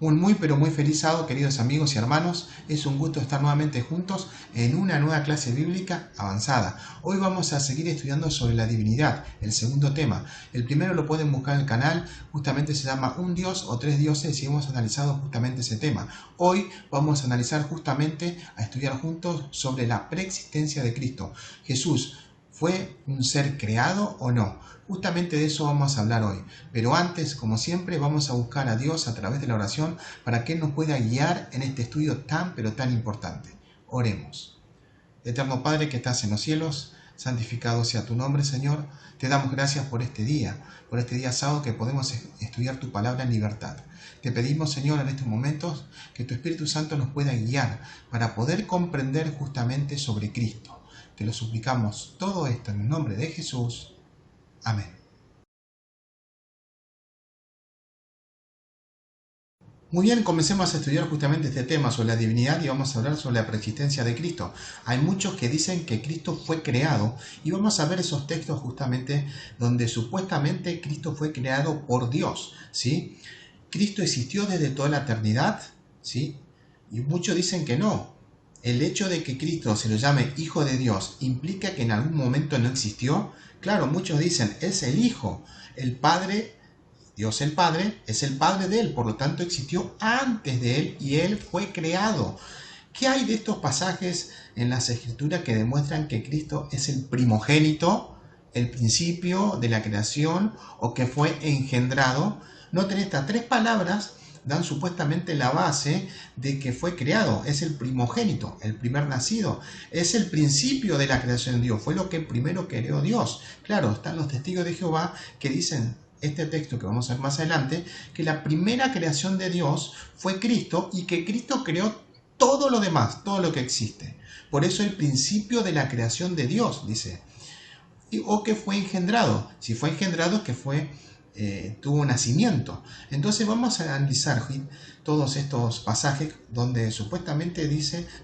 Un muy pero muy feliz sábado, queridos amigos y hermanos. Es un gusto estar nuevamente juntos en una nueva clase bíblica avanzada. Hoy vamos a seguir estudiando sobre la divinidad, el segundo tema. El primero lo pueden buscar en el canal, justamente se llama Un Dios o Tres Dioses y hemos analizado justamente ese tema. Hoy vamos a analizar justamente, a estudiar juntos sobre la preexistencia de Cristo. Jesús, ¿fue un ser creado o no? Justamente de eso vamos a hablar hoy. Pero antes, como siempre, vamos a buscar a Dios a través de la oración para que Él nos pueda guiar en este estudio tan pero tan importante. Oremos. Eterno Padre que estás en los cielos, santificado sea tu nombre, Señor. Te damos gracias por este día sábado que podemos estudiar tu palabra en libertad. Te pedimos, Señor, en estos momentos que tu Espíritu Santo nos pueda guiar para poder comprender justamente sobre Cristo. Te lo suplicamos todo esto en el nombre de Jesús. Amén. Muy bien, comencemos a estudiar justamente este tema sobre la divinidad y vamos a hablar sobre la preexistencia de Cristo. Hay muchos que dicen que Cristo fue creado y vamos a ver esos textos justamente donde supuestamente Cristo fue creado por Dios, ¿sí? Cristo existió desde toda la eternidad, ¿sí? Y muchos dicen que no. El hecho de que Cristo se lo llame Hijo de Dios implica que en algún momento no existió. Claro, muchos dicen, es el Hijo, el Padre, Dios el Padre, es el Padre de Él, por lo tanto existió antes de Él y Él fue creado. ¿Qué hay de estos pasajes en las Escrituras que demuestran que Cristo es el primogénito, el principio de la creación o que fue engendrado? Noten estas tres palabras dan supuestamente la base de que fue creado. Es el primogénito, el primer nacido. Es el principio de la creación de Dios. Fue lo que primero creó Dios. Claro, están los testigos de Jehová que dicen, este texto que vamos a ver más adelante, que la primera creación de Dios fue Cristo y que Cristo creó todo lo demás, todo lo que existe. Por eso el principio de la creación de Dios, dice. O que fue engendrado. Si fue engendrado, que tuvo nacimiento. Entonces vamos a analizar todos estos pasajes donde supuestamente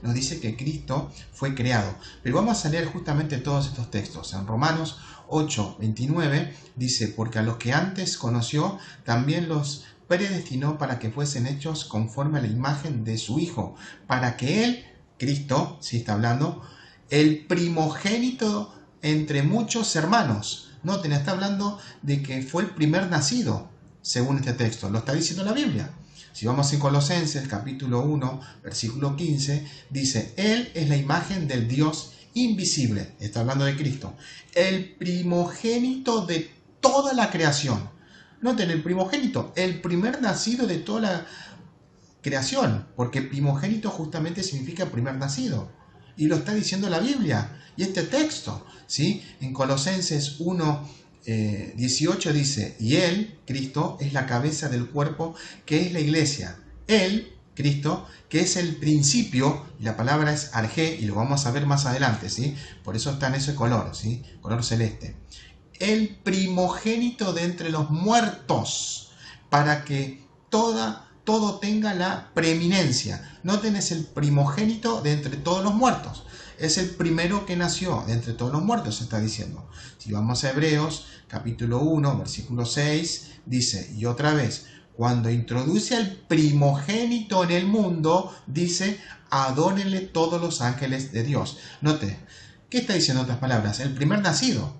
nos dice que Cristo fue creado. Pero vamos a leer justamente todos estos textos. En Romanos 8:29 dice, porque a los que antes conoció, también los predestinó para que fuesen hechos conforme a la imagen de su Hijo, para que Él, Cristo, si está hablando, el primogénito entre muchos hermanos. Noten, está hablando de que fue el primer nacido, según este texto. Lo está diciendo la Biblia. Si vamos en Colosenses, capítulo 1, versículo 15, dice, Él es la imagen del Dios invisible. Está hablando de Cristo. El primogénito de toda la creación. Noten, el primogénito, el primer nacido de toda la creación, porque primogénito justamente significa primer nacido. Y lo está diciendo la Biblia. Y este texto, ¿sí? En Colosenses 1:18 dice, y Él, Cristo, es la cabeza del cuerpo, que es la iglesia. Él, Cristo, que es el principio, y la palabra es argé, y lo vamos a ver más adelante, ¿sí? Por eso está en ese color, ¿sí? Color celeste. El primogénito de entre los muertos, para que todo tenga la preeminencia. Noten, es el primogénito de entre todos los muertos. Es el primero que nació de entre todos los muertos, se está diciendo. Si vamos a Hebreos, capítulo 1, versículo 6, dice, y otra vez, cuando introduce al primogénito en el mundo, dice, adórenle todos los ángeles de Dios. Note, ¿qué está diciendo en otras palabras? El primer nacido.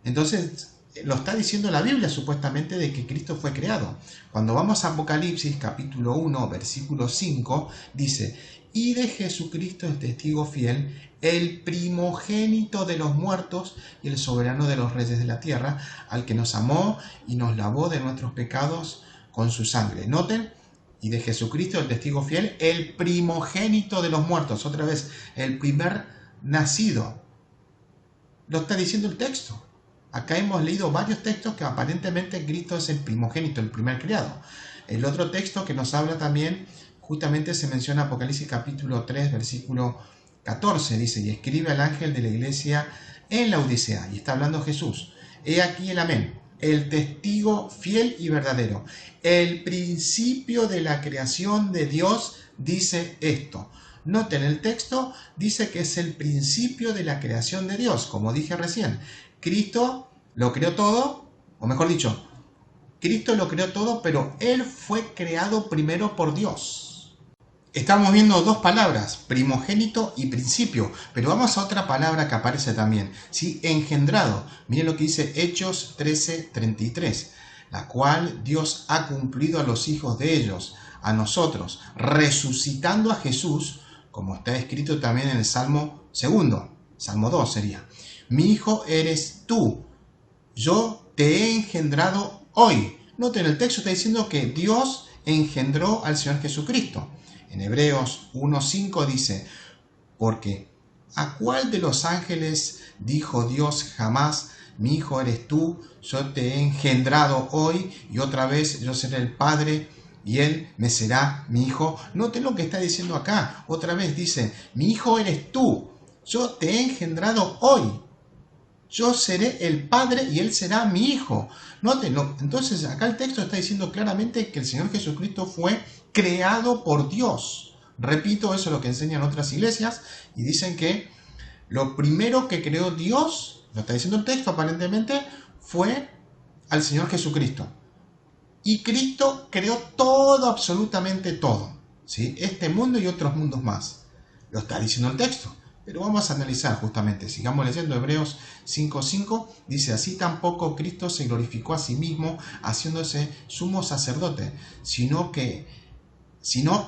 Entonces, lo está diciendo la Biblia supuestamente de que Cristo fue creado. Cuando vamos a Apocalipsis capítulo 1 versículo 5 dice, y de Jesucristo el testigo fiel, el primogénito de los muertos y el soberano de los reyes de la tierra, al que nos amó y nos lavó de nuestros pecados con su sangre. Noten, y de Jesucristo el testigo fiel, el primogénito de los muertos. Otra vez, el primer nacido. Lo está diciendo el texto. Acá hemos leído varios textos que aparentemente Cristo es el primogénito, el primer criado. El otro texto que nos habla también, justamente se menciona Apocalipsis capítulo 3, versículo 14, dice, y escribe al ángel de la iglesia en la Odisea, y está hablando Jesús. He aquí el amén, el testigo fiel y verdadero, el principio de la creación de Dios dice esto. Noten, el texto dice que es el principio de la creación de Dios, como dije recién. Cristo lo creó todo, o mejor dicho, Cristo lo creó todo, pero Él fue creado primero por Dios. Estamos viendo dos palabras, primogénito y principio, pero vamos a otra palabra que aparece también, ¿sí? Engendrado. Miren lo que dice Hechos 13:33, la cual Dios ha cumplido a los hijos de ellos, a nosotros, resucitando a Jesús, como está escrito también en el Salmo 2, Salmo 2 sería. Mi hijo eres tú, yo te he engendrado hoy. Noten, el texto está diciendo que Dios engendró al Señor Jesucristo. En Hebreos 1:5 dice, porque ¿a cuál de los ángeles dijo Dios jamás, mi hijo eres tú, yo te he engendrado hoy y otra vez yo seré el Padre y él me será mi hijo? Noten lo que está diciendo acá. Otra vez dice, mi hijo eres tú, yo te he engendrado hoy. Yo seré el Padre y Él será mi Hijo. Nótenlo. Entonces acá el texto está diciendo claramente que el Señor Jesucristo fue creado por Dios. Repito, eso es lo que enseñan otras iglesias y dicen que lo primero que creó Dios, lo está diciendo el texto aparentemente, fue al Señor Jesucristo. Y Cristo creó todo, absolutamente todo, ¿sí? Este mundo y otros mundos más. Lo está diciendo el texto. Pero vamos a analizar justamente, sigamos leyendo Hebreos 5:5, dice, así tampoco Cristo se glorificó a sí mismo haciéndose sumo sacerdote, sino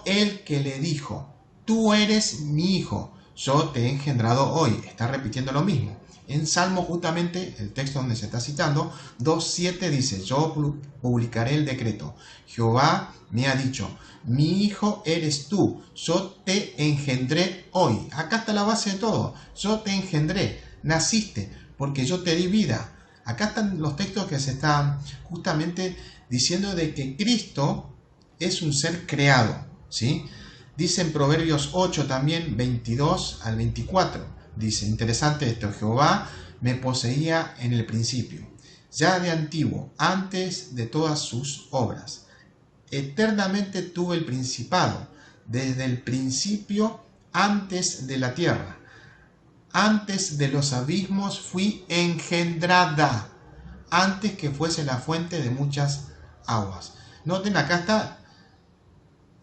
Él que le dijo, tú eres mi hijo, yo te he engendrado hoy. Está repitiendo lo mismo. En Salmo justamente, el texto donde se está citando, 2:7 dice, yo publicaré el decreto. Jehová me ha dicho, mi hijo eres tú, yo te engendré hoy. Acá está la base de todo. Yo te engendré, naciste, porque yo te di vida. Acá están los textos que se están justamente diciendo de que Cristo es un ser creado, ¿sí? Dice en Proverbios 8 también, 22 al 24. Dice, interesante esto, Jehová me poseía en el principio, ya de antiguo, antes de todas sus obras. Eternamente tuve el principado, desde el principio, antes de la tierra. Antes de los abismos fui engendrada, antes que fuese la fuente de muchas aguas. Noten, acá está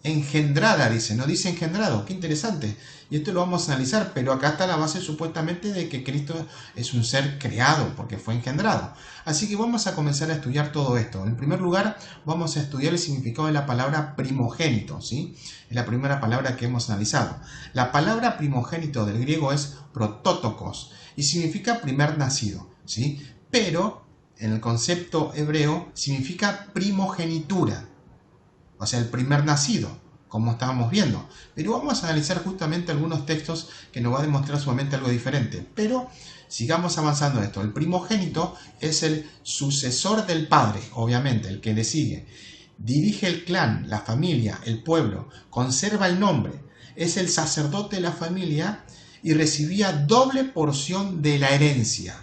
engendrada, dice, no dice engendrado. Qué interesante. Y esto lo vamos a analizar, pero acá está la base supuestamente de que Cristo es un ser creado, porque fue engendrado. Así que vamos a comenzar a estudiar todo esto. En primer lugar, vamos a estudiar el significado de la palabra primogénito, ¿sí? Es la primera palabra que hemos analizado. La palabra primogénito del griego es protótokos y significa primer nacido, ¿sí? Pero en el concepto hebreo significa primogenitura. O sea, el primer nacido, como estábamos viendo. Pero vamos a analizar justamente algunos textos que nos va a demostrar sumamente algo diferente. Pero sigamos avanzando esto. El primogénito es el sucesor del padre, obviamente, el que le sigue. Dirige el clan, la familia, el pueblo, conserva el nombre, es el sacerdote de la familia y recibía doble porción de la herencia,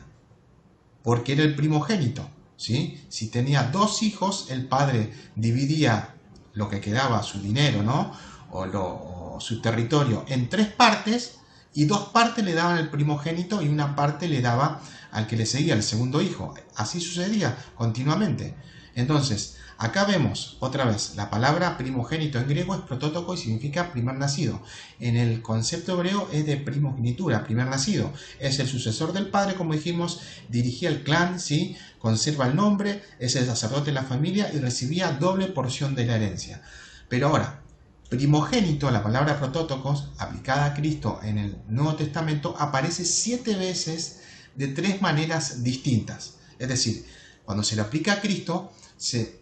porque era el primogénito, ¿sí? Si tenía dos hijos, el padre dividía lo que quedaba, su dinero, ¿no? O su territorio, en 3 partes, y 2 partes le daban al primogénito y una parte le daba al que le seguía, el segundo hijo. Así sucedía continuamente. Entonces, acá vemos otra vez, la palabra primogénito en griego es protótoco y significa primer nacido. En el concepto hebreo es de primogenitura, primer nacido. Es el sucesor del padre, como dijimos, dirigía el clan, ¿sí? Conserva el nombre, es el sacerdote de la familia y recibía doble porción de la herencia. Pero ahora, primogénito, la palabra protótocos, aplicada a Cristo en el Nuevo Testamento, aparece 7 veces de 3 maneras distintas. Es decir, cuando se le aplica a Cristo, se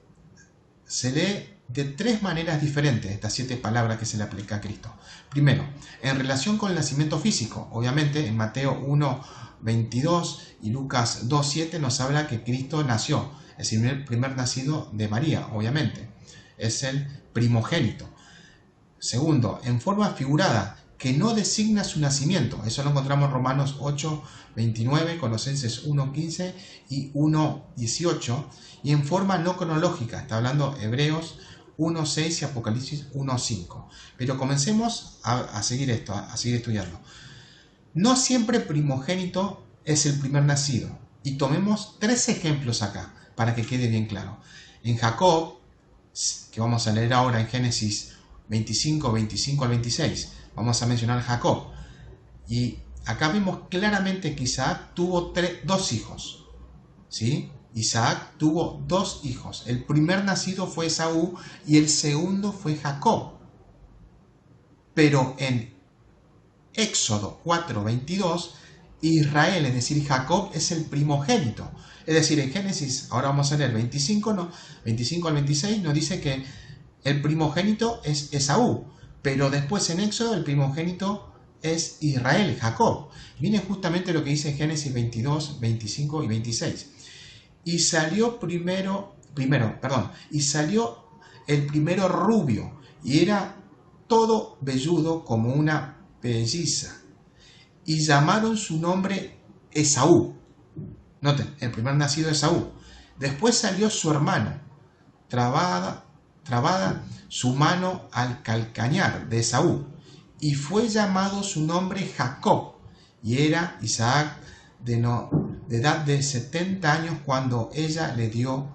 lee de 3 maneras diferentes estas 7 palabras que se le aplica a Cristo. Primero, en relación con el nacimiento físico. Obviamente, en Mateo 1:22 y Lucas 2:7 nos habla que Cristo nació. Es el primer nacido de María, obviamente. Es el primogénito. Segundo, en forma figurada, que no designa su nacimiento. Eso lo encontramos en Romanos 8:29, Colosenses 1:15 y 1:18. Y en forma no cronológica, está hablando Hebreos 1:6 y Apocalipsis 1:5. Pero comencemos a seguir esto, a seguir estudiando. No siempre primogénito es el primer nacido. Y tomemos 3 ejemplos acá, para que quede bien claro. En Jacob, que vamos a leer ahora en Génesis 25 al 26, vamos a mencionar a Jacob. Y acá vemos claramente que Isaac tuvo dos hijos, ¿sí? Isaac tuvo dos hijos. El primer nacido fue Esaú y el segundo fue Jacob. Pero en Éxodo 4:22, Israel, es decir, Jacob, es el primogénito. Es decir, en Génesis, ahora vamos a leer 25 al 26, nos dice que el primogénito es Esaú. Pero después en Éxodo el primogénito es Israel, Jacob. Viene justamente lo que dice Génesis 22, 25 y 26. Y salió y salió el primero rubio, y era todo velludo como una pelliza. Y llamaron su nombre Esaú. Noten, el primer nacido Esaú. Después salió su hermano, trabada su mano al calcañar de Esaú, y fue llamado su nombre Jacob, y era Isaac de edad de 70 años cuando ella le dio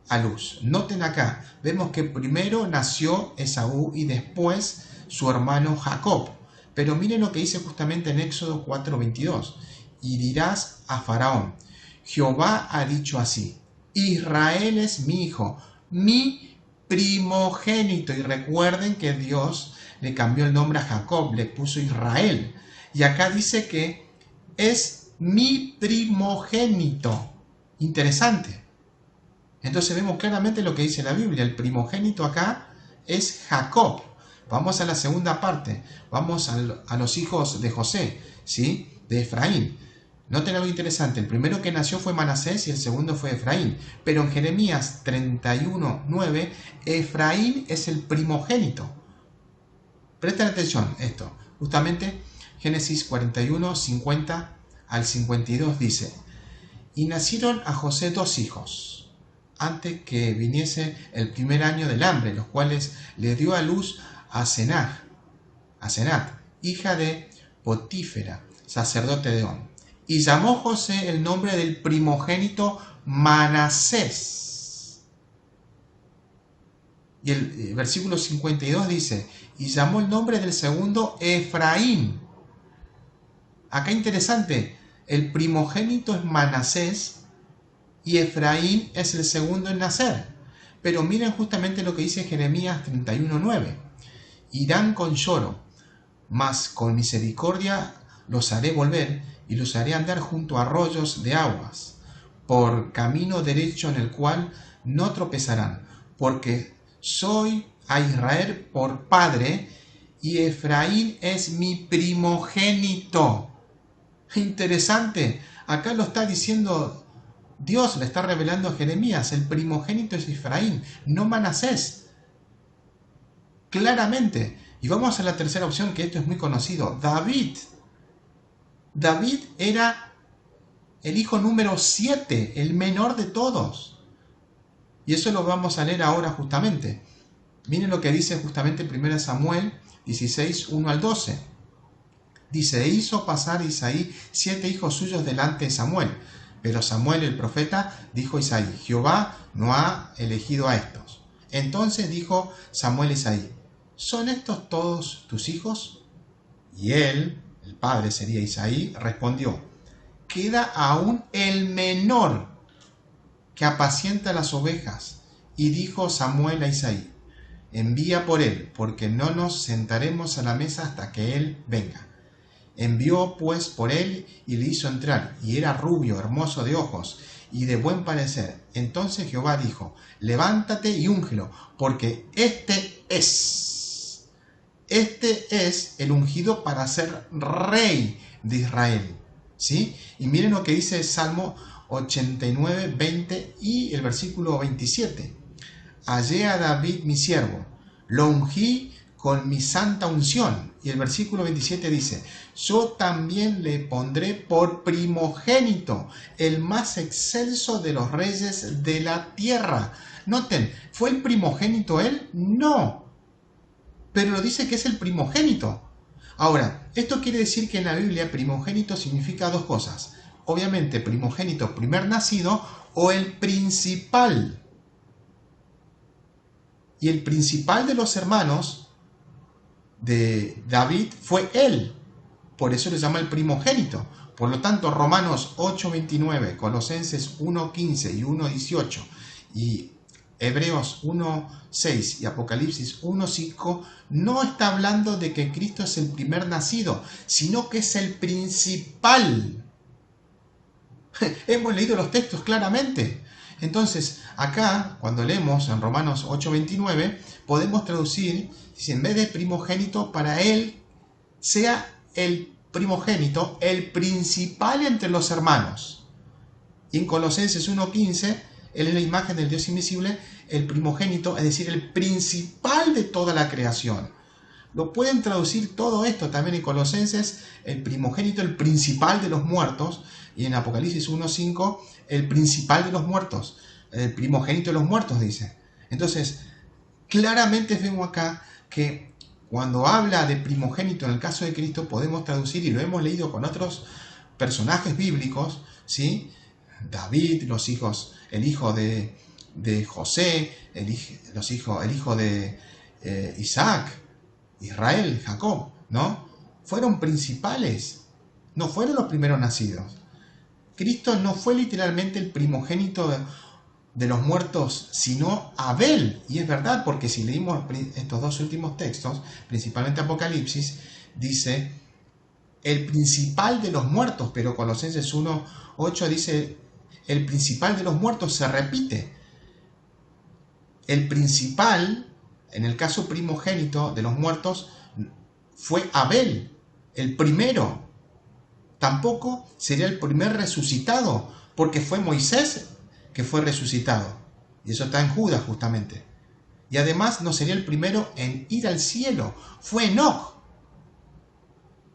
a luz. Noten acá, vemos que primero nació Esaú y después su hermano Jacob. Pero miren lo que dice justamente en Éxodo 4:22. Y dirás a Faraón, Jehová ha dicho así, Israel es mi hijo, mi primogénito. Y recuerden que Dios le cambió el nombre a Jacob, le puso Israel. Y acá dice que es mi primogénito. Interesante. Entonces vemos claramente lo que dice la Biblia. El primogénito acá es Jacob. Vamos a la segunda parte. Vamos a los hijos de José, ¿sí? De Efraín. Noten algo interesante. El primero que nació fue Manasés y el segundo fue Efraín. Pero en Jeremías 31:9, Efraín es el primogénito. Presten atención a esto. Justamente Génesis 41, 50 al 52 dice, y nacieron a José dos hijos, antes que viniese el primer año del hambre, los cuales le dio a luz a Senat, hija de Potífera, sacerdote de On. Y llamó José el nombre del primogénito Manasés. Y el versículo 52 dice, y llamó el nombre del segundo Efraín. Acá interesante, el primogénito es Manasés y Efraín es el segundo en nacer. Pero miren justamente lo que dice Jeremías 31:9. Irán con lloro, mas con misericordia los haré volver y los haré andar junto a arroyos de aguas, por camino derecho en el cual no tropezarán, porque soy a Israel por padre y Efraín es mi primogénito. Interesante, acá lo está diciendo Dios, le está revelando a Jeremías, el primogénito es Efraín, no Manasés. Claramente. Y vamos a la tercera opción, que esto es muy conocido, David. David era el hijo número 7, el menor de todos. Y eso lo vamos a leer ahora justamente. Miren lo que dice justamente 1 Samuel 16, 1 al 12. Dice, e hizo pasar Isaí 7 hijos suyos delante de Samuel. Pero Samuel el profeta dijo a Isaí, Jehová no ha elegido a estos. Entonces dijo Samuel a Isaí, ¿son estos todos tus hijos? Y él, el padre sería Isaí, respondió, queda aún el menor que apacienta las ovejas. Y dijo Samuel a Isaí, envía por él, porque no nos sentaremos a la mesa hasta que él venga. Envió pues por él y le hizo entrar, y era rubio, hermoso de ojos, y de buen parecer. Entonces Jehová dijo, levántate y úngelo, porque este es el ungido para ser rey de Israel. ¿Sí? Y miren lo que dice Salmo 89, 20 y el versículo 27. Hallé a David mi siervo, lo ungí con mi santa unción. Y el versículo 27 dice, yo también le pondré por primogénito, el más excelso de los reyes de la tierra. Noten, ¿fue el primogénito él? No, pero lo dice que es el primogénito. Ahora, esto quiere decir que en la Biblia primogénito significa dos cosas. Obviamente primogénito, primer nacido, o el principal. y el principal de los hermanos de David fue él. Por eso le llama el primogénito. Por lo tanto, Romanos 8:29, Colosenses 1:15 y 1:18 y Hebreos 1:6 y Apocalipsis 1:5 no está hablando de que Cristo es el primer nacido, sino que es el principal. Hemos leído los textos claramente. Entonces, acá, cuando leemos en Romanos 8:29, podemos traducir, si en vez de primogénito, para él sea el primogénito, el principal entre los hermanos. Y en Colosenses 1:15, él es la imagen del Dios invisible, el primogénito, es decir, el principal de toda la creación. Lo pueden traducir todo esto también en Colosenses, el primogénito, el principal de los muertos, y en Apocalipsis 1:5, el principal de los muertos, el primogénito de los muertos, dice. Entonces, claramente vemos acá que cuando habla de primogénito en el caso de Cristo, podemos traducir, y lo hemos leído con otros personajes bíblicos, ¿sí? David, el hijo de José, el hijo de Isaac, Israel, Jacob, ¿no? Fueron principales, no fueron los primeros nacidos. Cristo no fue literalmente el primogénito de los muertos, sino Abel. Y es verdad, porque si leímos estos dos últimos textos, principalmente Apocalipsis, dice el principal de los muertos, pero Colosenses 1:8 dice el principal de los muertos, se repite. El principal, en el caso primogénito de los muertos, fue Abel, el primero. Tampoco sería el primer resucitado, porque fue Moisés que fue resucitado. Y eso está en Judas justamente. Y además no sería el primero en ir al cielo, fue Enoc.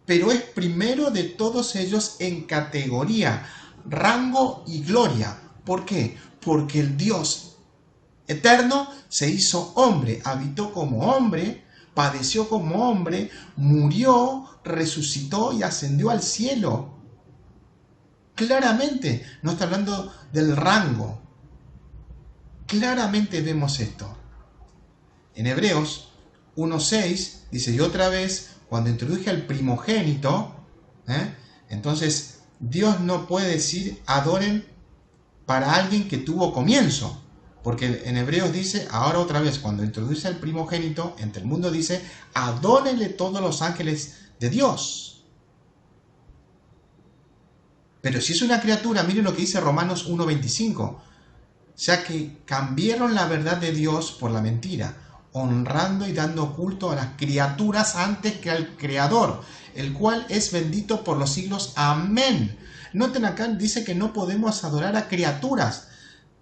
Pero es primero de todos ellos en categoría, rango y gloria. ¿Por qué? Porque el Dios eterno se hizo hombre, habitó como hombre, padeció como hombre, murió, resucitó y ascendió al cielo. Claramente, no está hablando del rango. Claramente vemos esto. En Hebreos 1:6 dice, y otra vez, cuando introduje al primogénito, entonces Dios no puede decir adoren para alguien que tuvo comienzo. Porque en Hebreos dice, ahora otra vez, cuando introduce al primogénito, entre el mundo dice, adórenle todos los ángeles de Dios. Pero si es una criatura, miren lo que dice Romanos 1:25, ya que cambiaron la verdad de Dios por la mentira, honrando y dando culto a las criaturas antes que al Creador, el cual es bendito por los siglos. Amén. Noten acá, dice que no podemos adorar a criaturas.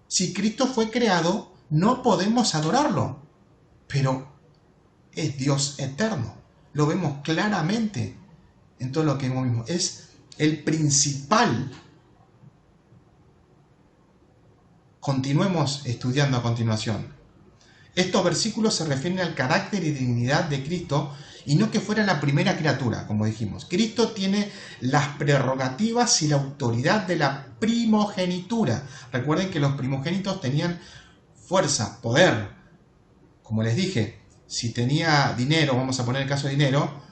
Si Cristo fue creado, no podemos adorarlo, pero es Dios eterno. Lo vemos claramente en todo lo que hemos visto. Es el principal. Continuemos estudiando a continuación. Estos versículos se refieren al carácter y dignidad de Cristo y no que fuera la primera criatura, como dijimos. Cristo tiene las prerrogativas y la autoridad de la primogenitura. Recuerden que los primogénitos tenían fuerza, poder. Como les dije, si tenía dinero, vamos a poner el caso de dinero,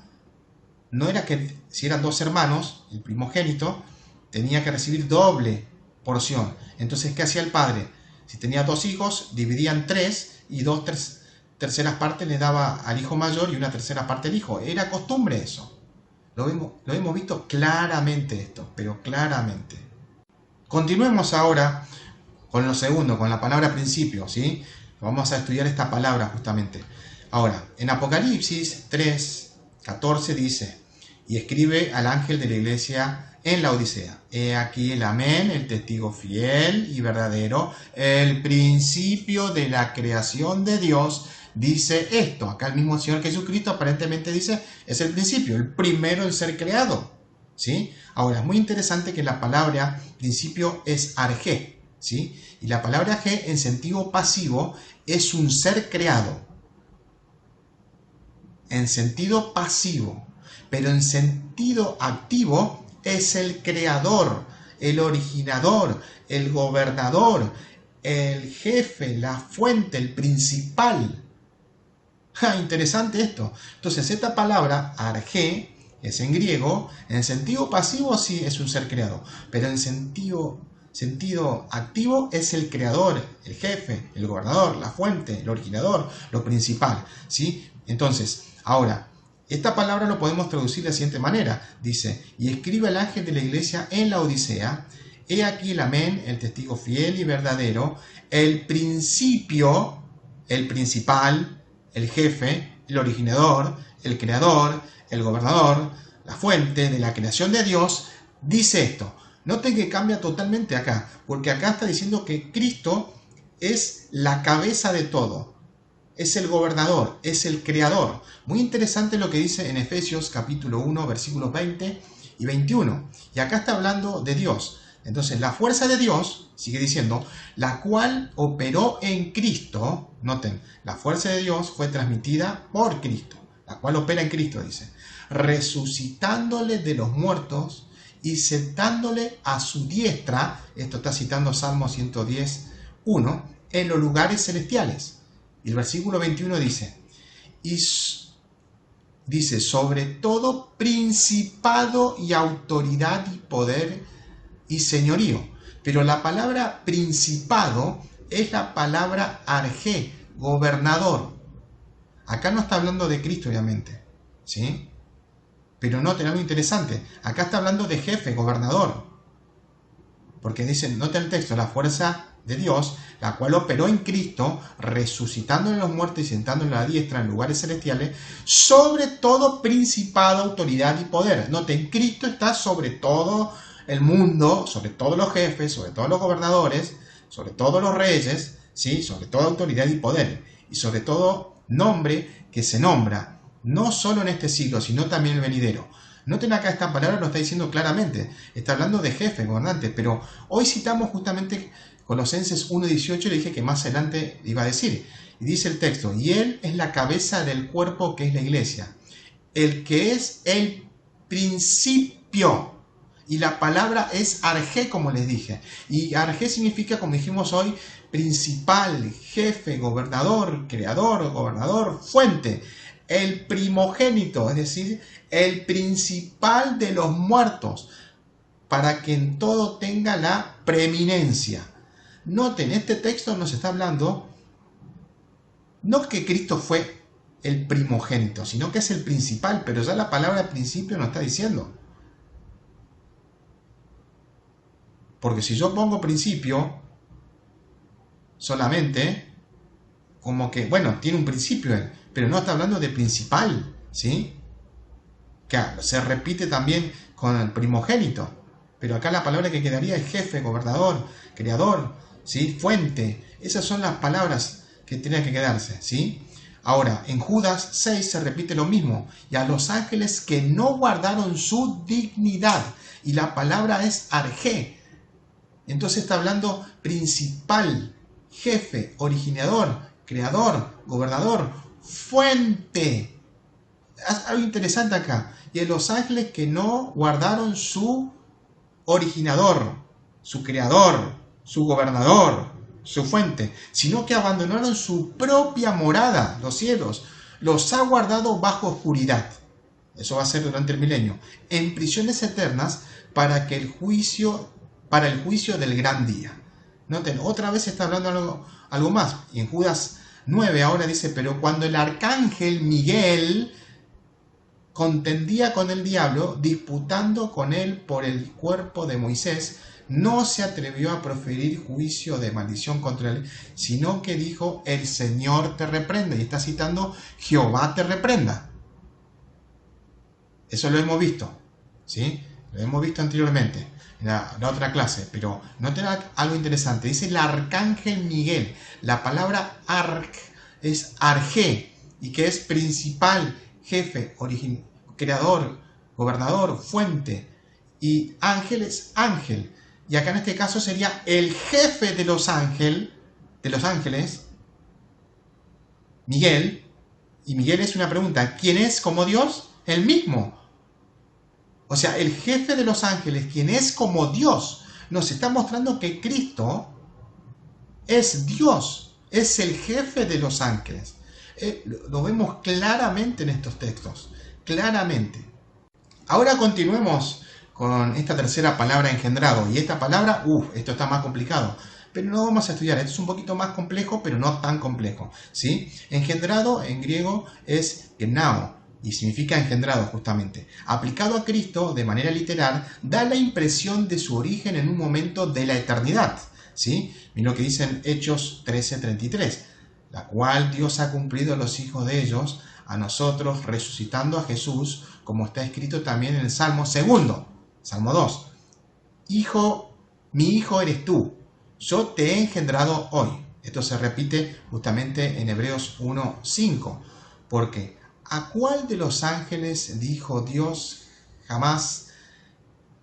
no era que si eran dos hermanos, el primogénito tenía que recibir doble porción. Entonces, ¿qué hacía el padre? Si tenía dos hijos, dividían tres y dos terceras partes le daba al hijo mayor y una tercera parte al hijo. Era costumbre eso. Lo hemos visto claramente esto, pero claramente. Continuemos ahora con lo segundo, con la palabra principio, ¿sí? Vamos a estudiar esta palabra justamente. Ahora, en Apocalipsis 3:14 dice, y escribe al ángel de la iglesia en la Odisea. He aquí el amén, el testigo fiel y verdadero, el principio de la creación de Dios, dice esto. Acá el mismo Señor Jesucristo aparentemente dice, es el principio, el primero en ser creado, ¿sí? Ahora, es muy interesante que la palabra principio es arjé, ¿sí? Y la palabra arjé en sentido pasivo es un ser creado. En sentido pasivo, pero en sentido activo es el creador, el originador, el gobernador, el jefe, la fuente, el principal. Ja, interesante esto. Entonces, esta palabra, arjé, es en griego, en sentido pasivo sí es un ser creado, pero en sentido activo es el creador, el jefe, el gobernador, la fuente, el originador, lo principal, ¿sí? Entonces, ahora, esta palabra lo podemos traducir de la siguiente manera. Dice, y escribe el ángel de la iglesia en la Odisea, he aquí el amén, el testigo fiel y verdadero, el principio, el principal, el jefe, el originador, el creador, el gobernador, la fuente de la creación de Dios, dice esto. Noten que cambia totalmente acá, porque acá está diciendo que Cristo es la cabeza de todo, es el gobernador, es el creador. Muy interesante lo que dice en Efesios capítulo 1, versículos 20 y 21. Y acá está hablando de Dios. Entonces, la fuerza de Dios, sigue diciendo, la cual operó en Cristo, noten, la fuerza de Dios fue transmitida por Cristo, la cual opera en Cristo, dice, resucitándole de los muertos y sentándole a su diestra, esto está citando Salmo 110, 1, en los lugares celestiales. Y el versículo 21 dice, dice, sobre todo principado y autoridad y poder y señorío. Pero la palabra principado es la palabra arjé, gobernador. Acá no está hablando de Cristo, obviamente, ¿sí? Pero noten algo interesante. Acá está hablando de jefe, gobernador. Porque dice, noten el texto, la fuerza de Dios, la cual operó en Cristo, resucitando en los muertos y sentándole a la diestra en lugares celestiales, sobre todo principado, autoridad y poder. Noten, Cristo está sobre todo el mundo, sobre todos los jefes, sobre todos los gobernadores, sobre todos los reyes, ¿sí? Sobre toda autoridad y poder, y sobre todo nombre que se nombra, no solo en este siglo, sino también en el venidero. Noten acá esta palabra lo está diciendo claramente, está hablando de jefe, gobernante, pero hoy citamos justamente Colosenses 1:18, le dije que más adelante iba a decir, y dice el texto, y él es la cabeza del cuerpo que es la iglesia, el que es el principio. Y la palabra es arjé, como les dije. Y arjé significa, como dijimos hoy, principal, jefe, gobernador, creador, gobernador, fuente. El primogénito, es decir, el principal de los muertos, para que en todo tenga la preeminencia. Noten, este texto nos está hablando, no que Cristo fue el primogénito, sino que es el principal, pero ya la palabra principio nos está diciendo. Porque si yo pongo principio solamente, como que, bueno, tiene un principio él, pero no está hablando de principal, ¿sí? Claro, se repite también con el primogénito, pero acá la palabra que quedaría es jefe, gobernador, creador, ¿sí? Fuente. Esas son las palabras que tenían que quedarse, ¿sí? Ahora, en Judas 6 se repite lo mismo, y a los ángeles que no guardaron su dignidad, y la palabra es arjé. Entonces está hablando principal, jefe, originador, creador, gobernador, fuente. Algo interesante acá. Y en los ángeles que no guardaron su originador, su creador, su gobernador, su fuente, sino que abandonaron su propia morada, los cielos, los ha guardado bajo oscuridad. Eso va a ser durante el milenio, en prisiones eternas para el juicio del gran día. Noten, otra vez está hablando algo más. Y en Judas 9 ahora dice, pero cuando el arcángel Miguel contendía con el diablo, disputando con él por el cuerpo de Moisés, no se atrevió a proferir juicio de maldición contra él, sino que dijo, el Señor te reprenda. Y está citando, Jehová te reprenda. Eso lo hemos visto, ¿sí? Lo hemos visto anteriormente, en la otra clase, pero noten algo interesante. Dice el arcángel Miguel. La palabra arc es arjé, y que es principal, jefe, creador, gobernador, fuente, y ángel es ángel. Y acá en este caso sería el jefe de los ángeles, Miguel. Y Miguel es una pregunta, ¿quién es como Dios? El mismo. O sea, el jefe de los ángeles, quien es como Dios, nos está mostrando que Cristo es Dios, es el jefe de los ángeles. Lo vemos claramente en estos textos, claramente. Ahora continuemos con esta tercera palabra, engendrado. Y esta palabra, esto está más complicado. Pero no vamos a estudiar. Esto es un poquito más complejo, pero no tan complejo, ¿sí? Engendrado en griego es genao y significa engendrado justamente. Aplicado a Cristo de manera literal, da la impresión de su origen en un momento de la eternidad, ¿sí? Miren lo que dicen Hechos 13:33, la cual Dios ha cumplido a los hijos de ellos, a nosotros, resucitando a Jesús, como está escrito también en el Salmo 2, Salmo 2. Mi hijo eres tú, yo te he engendrado hoy. Esto se repite justamente en Hebreos 1:5, porque ¿a cuál de los ángeles dijo Dios jamás,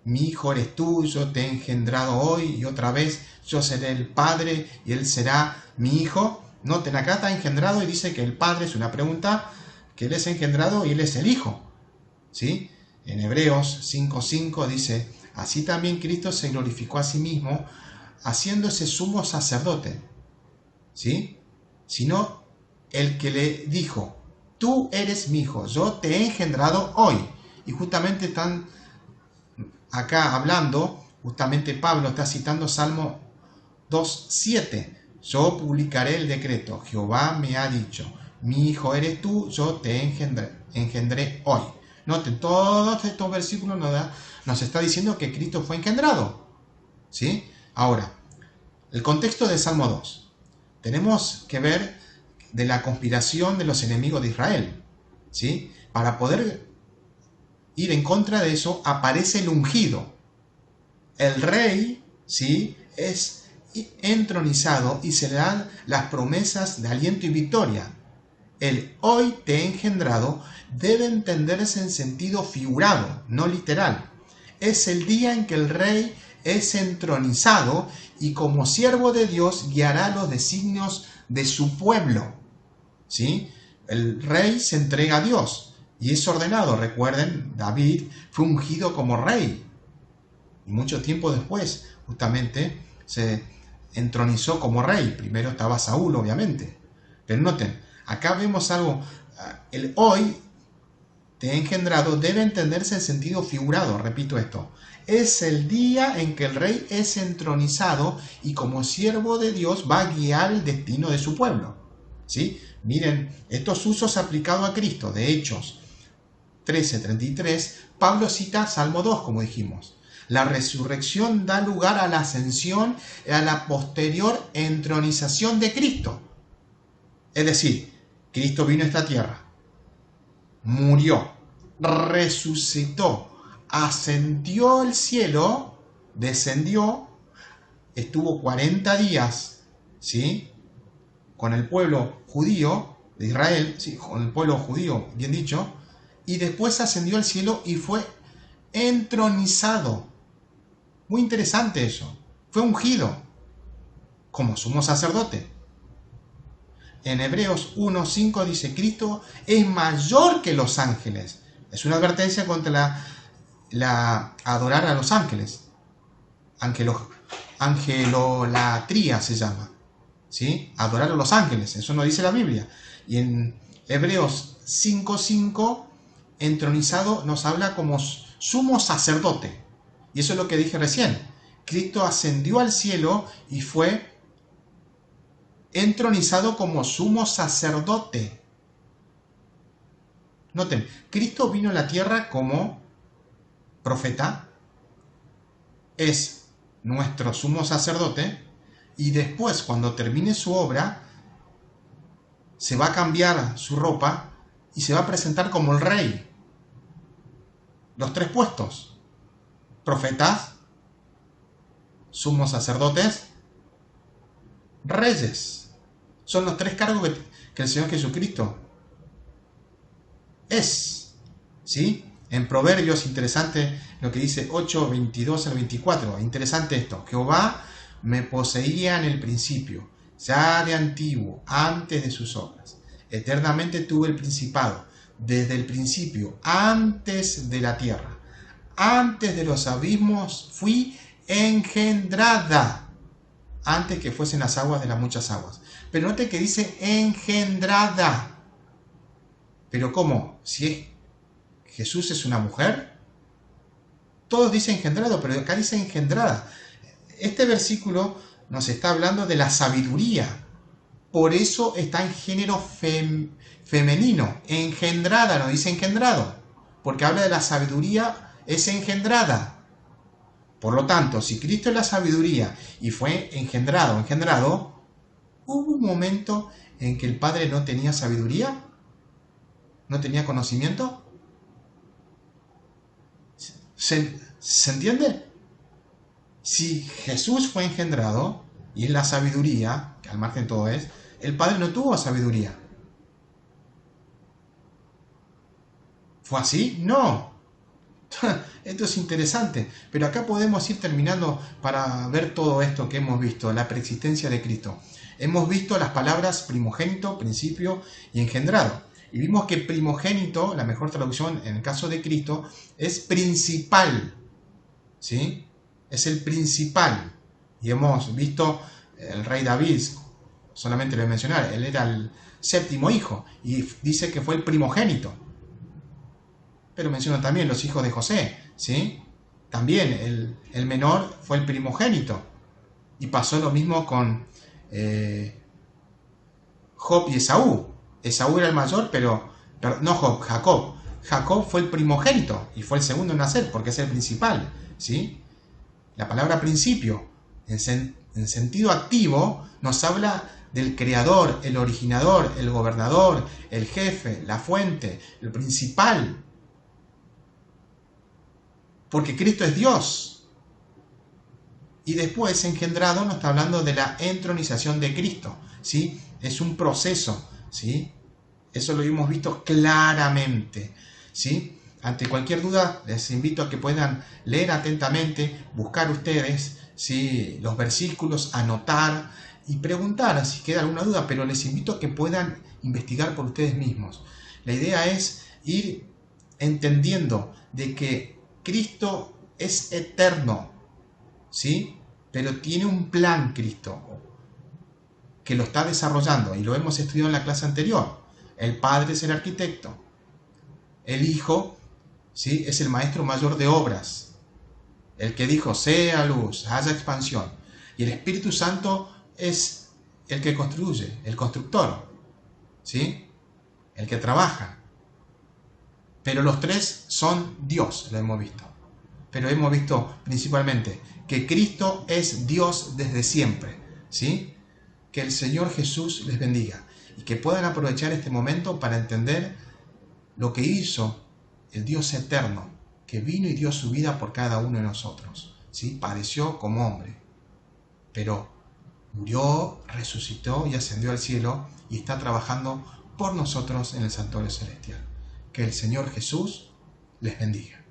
mi hijo eres tú, yo te he engendrado hoy, y otra vez yo seré el padre y él será mi hijo? Noten, acá está engendrado y dice que el padre es una pregunta, que él es engendrado y él es el hijo, ¿sí? En Hebreos 5:5 dice, así también Cristo se glorificó a sí mismo, haciéndose sumo sacerdote, ¿sí? Sino el que le dijo, tú eres mi hijo, yo te he engendrado hoy. Y justamente están acá hablando, justamente Pablo está citando Salmo 2:7. Yo publicaré el decreto, Jehová me ha dicho, mi hijo eres tú, yo te engendré hoy. Noten, todos estos versículos nos está diciendo que Cristo fue engendrado, ¿sí? Ahora, el contexto del Salmo 2. Tenemos que ver de la conspiración de los enemigos de Israel, ¿sí? Para poder ir en contra de eso, aparece el ungido. El rey, ¿sí? Es entronizado y se le dan las promesas de aliento y victoria. El hoy te he engendrado debe entenderse en sentido figurado, no literal. Es el día en que el rey es entronizado y como siervo de Dios guiará los designios de su pueblo, ¿sí? El rey se entrega a Dios y es ordenado. Recuerden, David fue ungido como rey y mucho tiempo después justamente se entronizó como rey. Primero estaba Saúl, obviamente. Pero noten, acá vemos algo. El hoy te he engendrado debe entenderse en sentido figurado. Repito esto. Es el día en que el rey es entronizado y como siervo de Dios va a guiar el destino de su pueblo, ¿sí? Miren, estos usos aplicados a Cristo, de Hechos 13:33, Pablo cita Salmo 2, como dijimos. La resurrección da lugar a la ascensión y a la posterior entronización de Cristo. Es decir, Cristo vino a esta tierra, murió, resucitó, ascendió al cielo, descendió, estuvo 40 días, ¿sí? Con el pueblo judío de Israel, ¿sí? Con el pueblo judío, bien dicho, y después ascendió al cielo y fue entronizado. Muy interesante eso. Fue ungido como sumo sacerdote. En Hebreos 1:5 dice, Cristo es mayor que los ángeles. Es una advertencia contra la adorar a los ángeles. Angelolatría se llama, ¿sí? Adorar a los ángeles, eso no dice la Biblia. Y en Hebreos 5:5, entronizado nos habla como sumo sacerdote. Y eso es lo que dije recién. Cristo ascendió al cielo y fue entronizado como sumo sacerdote. Noten, Cristo vino a la tierra como profeta, es nuestro sumo sacerdote, y después, cuando termine su obra, se va a cambiar su ropa y se va a presentar como el rey. Los tres puestos: profetas, sumos sacerdotes, reyes. Son los tres cargos que el Señor Jesucristo es, ¿sí? En Proverbios, interesante lo que dice 8:22 al 24. Interesante esto. Jehová me poseía en el principio, ya de antiguo, antes de sus obras. Eternamente tuve el principado, desde el principio, antes de la tierra. Antes de los abismos fui engendrada, antes que fuesen las aguas de las muchas aguas. Pero note que dice engendrada. Pero ¿cómo? Si Jesús es una mujer, todos dicen engendrado, pero acá dice engendrada. Este versículo nos está hablando de la sabiduría. Por eso está en género femenino. Engendrada, no dice engendrado. Porque habla de la sabiduría, es engendrada. Por lo tanto, si Cristo es la sabiduría y fue engendrado, ¿hubo un momento en que el Padre no tenía sabiduría? ¿No tenía conocimiento? ¿Se entiende? Si Jesús fue engendrado, y es la sabiduría, que al margen de todo es, el Padre no tuvo sabiduría. ¿Fue así? No. Esto es interesante, pero acá podemos ir terminando para ver todo esto que hemos visto, la preexistencia de Cristo. Hemos visto las palabras primogénito, principio y engendrado. Y vimos que primogénito, la mejor traducción en el caso de Cristo, es principal. ¿Sí? Es el principal. Y hemos visto el rey David, solamente lo voy a mencionar, él era el séptimo hijo y dice que fue el primogénito. Pero menciona también los hijos de José, ¿sí? También el menor fue el primogénito. Y pasó lo mismo con Job y Esaú. Esaú era el mayor, pero no Job, Jacob. Jacob fue el primogénito y fue el segundo en nacer porque es el principal, ¿sí? La palabra principio, en sentido activo, nos habla del creador, el originador, el gobernador, el jefe, la fuente, el principal. Porque Cristo es Dios. Y después, engendrado, nos está hablando de la entronización de Cristo, ¿sí? Es un proceso, ¿sí? Eso lo hemos visto claramente, ¿sí? Ante cualquier duda, les invito a que puedan leer atentamente, buscar ustedes, ¿sí?, los versículos, anotar y preguntar si queda alguna duda, pero les invito a que puedan investigar por ustedes mismos. La idea es ir entendiendo de que Cristo es eterno, ¿sí? Pero tiene un plan Cristo que lo está desarrollando y lo hemos estudiado en la clase anterior. El Padre es el arquitecto, el Hijo, ¿sí?, es el maestro mayor de obras, el que dijo sea luz, haya expansión, y el Espíritu Santo es el que construye, el constructor, ¿sí?, el que trabaja. Pero los tres son Dios, lo hemos visto. Pero hemos visto principalmente que Cristo es Dios desde siempre, ¿sí? Que el Señor Jesús les bendiga y que puedan aprovechar este momento para entender lo que hizo el Dios eterno, que vino y dio su vida por cada uno de nosotros, ¿sí? Padeció como hombre, pero murió, resucitó y ascendió al cielo y está trabajando por nosotros en el santuario celestial. Que el Señor Jesús les bendiga.